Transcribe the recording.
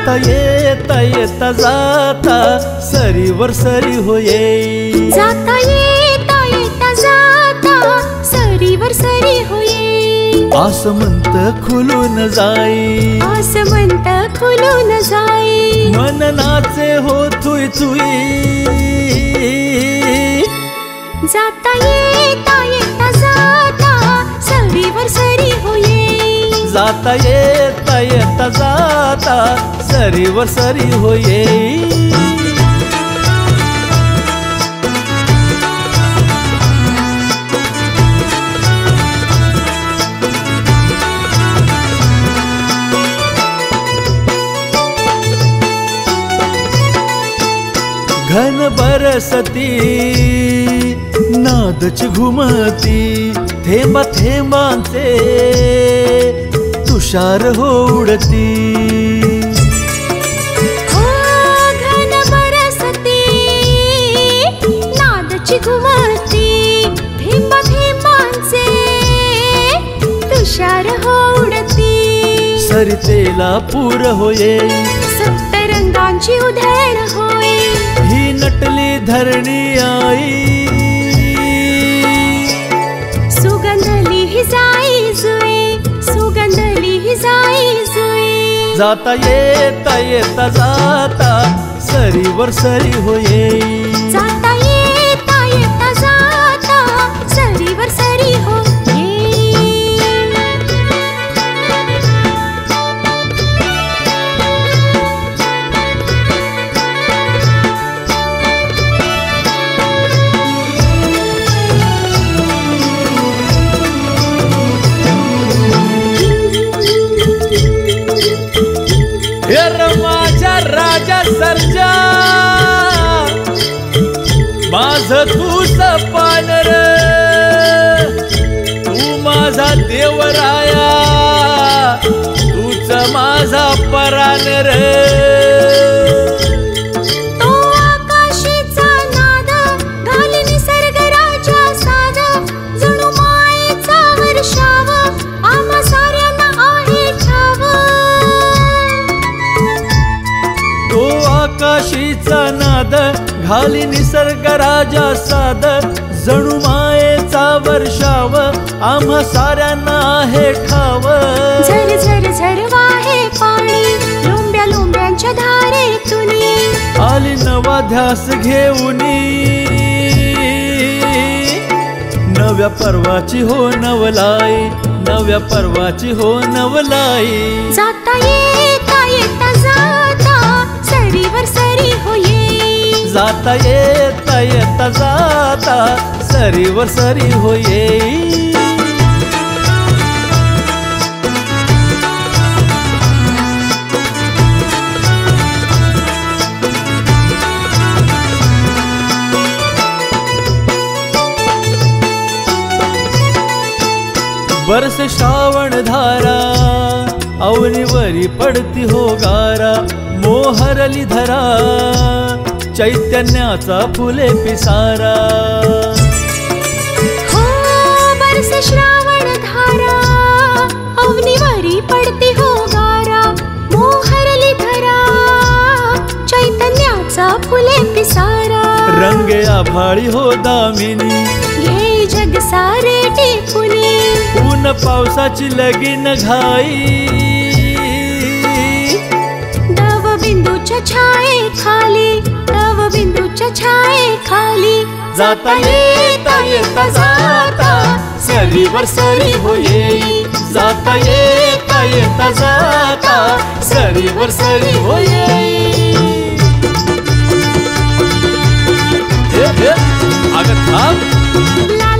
जाता येता येता जाता सरीवर सरी होये, जाता येता येता जाता सरीवर सरी होये, आसमंत खुलून जाई, आसमंत खुलून जाई, मन नाचे हो थुई थुई, जाता येता येता जाता सरीवर सरी होये, जाता येता येता जाता सरीवर सरी होये। घन बरसती नादच घुमती, थेंबा थेंबांचे तुषार हो उडती, हो घन बरसती नादच घुमती, थेंबा थेंबांचे तुषार हो उडती, सरितेला पूर होये, सप्तरंगांची उधळण होय, ही नटली धरणी आई, सुगंधली ही जाई जुई, सुगंधली ही जाई जुई, जाता येता येता जाता सरीवर सरी होये, जाता येता येता जाता सरीवर सरी होये। माझ्या राजा सर्जा माझ तूच पानर, तू माझा देवराया, तूच माझा परान रे, तो आकाशीचा नाद घाली निसर्ग राजा साद, जणू मायेचा वर्षाव आम्हा साऱ्यांना आहे ठाव, तो आकाशीचा नाद घाली निसर्ग राजा साद, जणू मायेचा वर्षाव आम्हा साऱ्यांना आहे ठाव, झर झर झर वाहे पाणी लोंब्या लोंब्यांच्या धारेतुनी, आली नवा ध्यास घेऊनी, नव्या पर्वाची हो नवलाई, नव्या पर्वाची हो नवलाई, जाता येता येता जाता सरीवर सरी होये, जाता येता येता जाता सरीवर सरी होये। बरस श्रावण धारा अवनीवरी पडती हो गारा, मोहरली धरा चैतन्याचा फुले पिसारा, हो बरस श्रावण धारा अवनीवरी पडती हो गारा, मोहरली धरा चैतन्याचा फुले पिसारा, रंगे आभाळी हो दामिनी, घे जग सारे टेकुनी, ऊन पावसाची लगीन घाई, दव बिंदूच्या छाये खाली, दव बिंदूच्या छाये खाली, जाता येता येता जाता सरीवर सरी होये, जाता येता येता जाता सरीवर सरी होये। ला